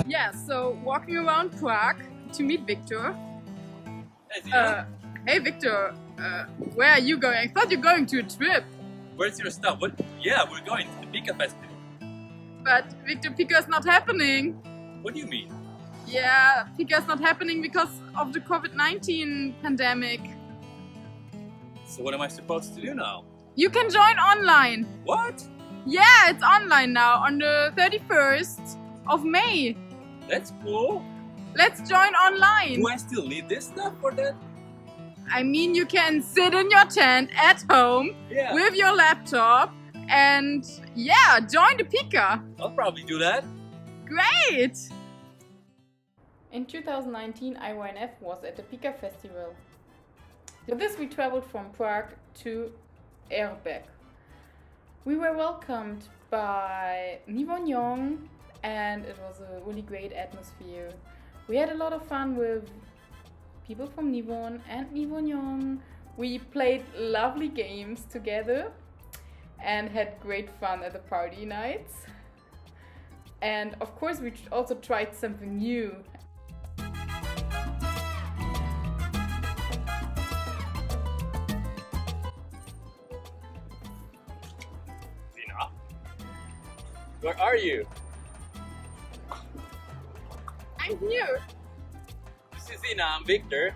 Yeah, so walking around Prague to meet Victor. Hey Victor, where are you going? I thought you're going to a trip. Where's your stuff? What? Yeah, we're going to the Pika Festival. But Victor, Pika's not happening. What do you mean? Yeah, Pika's not happening because of the COVID-19 pandemic. So what am I supposed to do now? You can join online. What? Yeah, it's online now on the 31st of May. That's cool. Let's join online. Do I still need this stuff for that? I mean, you can sit in your tent at home with your laptop and yeah, join the Pika. I'll probably do that. Great! In 2019, IYNF was at the Pika Festival. For this, we traveled from Prague to Airbeck. We were welcomed by Nivon Young and it was a really great atmosphere. We had a lot of fun with people from Nivon and Nivon Young. We played lovely games together and had great fun at the party nights. And of course, we also tried something new. Zina? Where are you? I'm here. This is Zina, I'm Victor.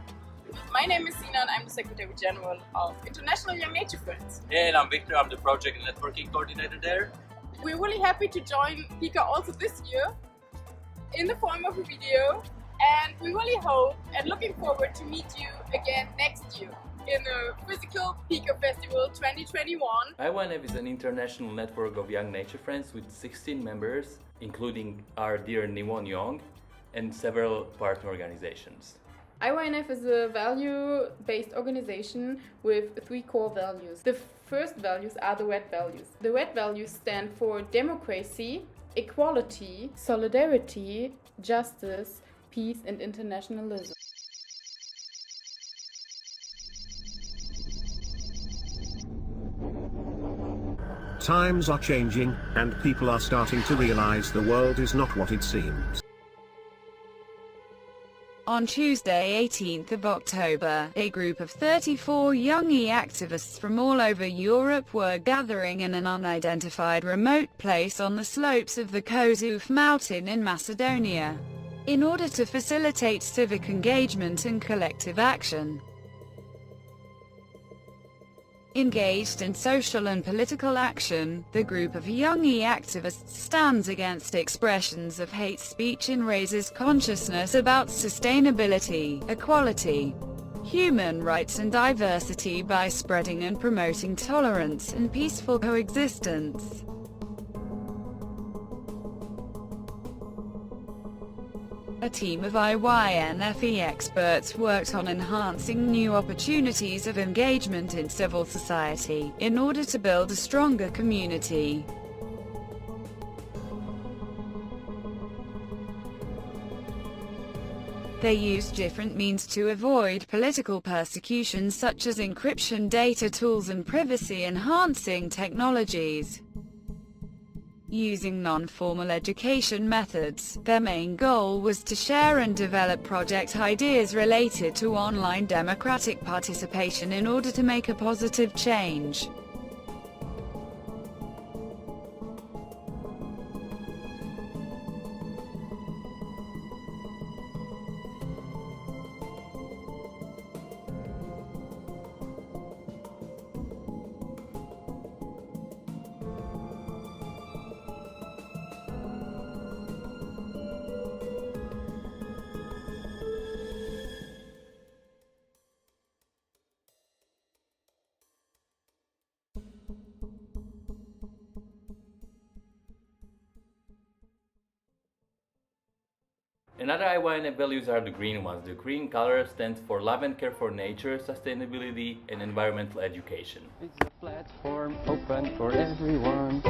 My name is Zina and I'm the Secretary General of International Young Nature Friends. And I'm Victor, I'm the Project and Networking Coordinator there. We're really happy to join Pika also this year in the form of a video, and we really hope and looking forward to meet you again next year in the physical Pika Festival 2021. IYNF is an international network of young nature friends with 16 members, including our dear Nivon Young and several partner organizations. IYNF is a value-based organization with 3 core values. The first values are the red values. The red values stand for democracy, equality, solidarity, justice, peace and internationalism. Times are changing, and people are starting to realize the world is not what it seems. On Tuesday, 18th of October, a group of 34 young activists from all over Europe were gathering in an unidentified remote place on the slopes of the Kozuf mountain in Macedonia, in order to facilitate civic engagement and collective action. Engaged in social and political action, the group of young activists stands against expressions of hate speech and raises consciousness about sustainability, equality, human rights and diversity by spreading and promoting tolerance and peaceful coexistence. A team of IYNFE experts worked on enhancing new opportunities of engagement in civil society, in order to build a stronger community. They used different means to avoid political persecution such as encryption data tools and privacy-enhancing technologies. Using non-formal education methods, their main goal was to share and develop project ideas related to online democratic participation in order to make a positive change. Another IYNF values are the green ones. The green color stands for love and care for nature, sustainability and environmental education. It's a platform open for everyone.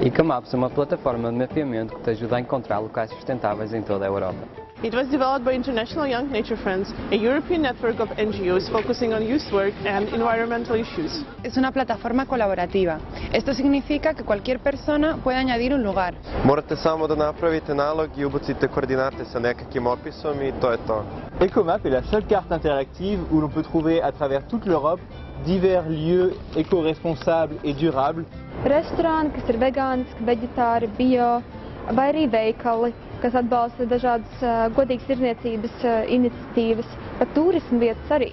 E Maps é uma plataforma de mapeamento que te ajuda a encontrar locais sustentáveis em toda a Europa. It was developed by International Young Nature Friends, a European network of NGOs focusing on youth work and environmental issues. Es una plataforma colaborativa. Esto significa que cualquier persona puede añadir un lugar. Morate samo da napravite nalog i ubacite koordinate sa nekakvim opisom i to je to. EcoMap est la seule carte interactive où l'on peut trouver à travers toute l'Europe divers lieux éco-responsables et durables. Restorāni, kas ir vegāniski, veģetāri, bio, vai arī veikali, kas atbalsta dažādas godīgas tirdzniecības iniciatīvas, pat turismu vietas arī.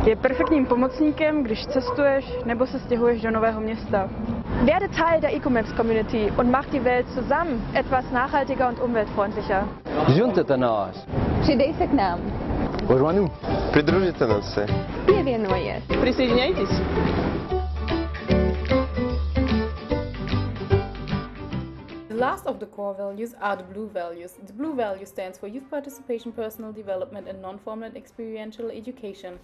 Je perfektním pomocníkem, když cestuješ nebo se stěhuješ do nového města. Werde Teil der EcoMaps Community und mach die Welt zusammen etwas nachhaltiger und umweltfreundlicher. Junta-te a nós. Přidej se k nám. Rejoins-nous. Pridružite nam se. Pievienojies. Присоединяйтесь. The last of the core values are the blue values. The blue value stands for youth participation, personal development and non-formal and experiential education.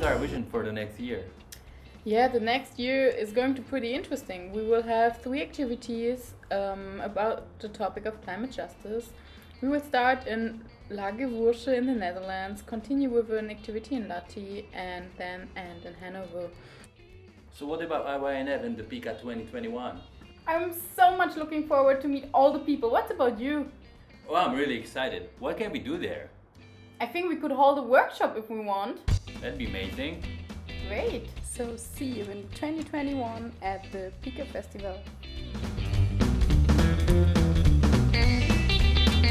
Our vision for the next year? Yeah, the next year is going to be pretty interesting. We will have 3 activities about the topic of climate justice. We will start in Lage Wursche in the Netherlands, continue with an activity in Lahti, and then end in Hanover. So what about IYNF and the PICA 2021? I'm so much looking forward to meet all the people. What about you? Oh, I'm really excited. What can we do there? I think we could hold a workshop if we want. That'd be amazing. Great! So see you in 2021 at the PICA Festival.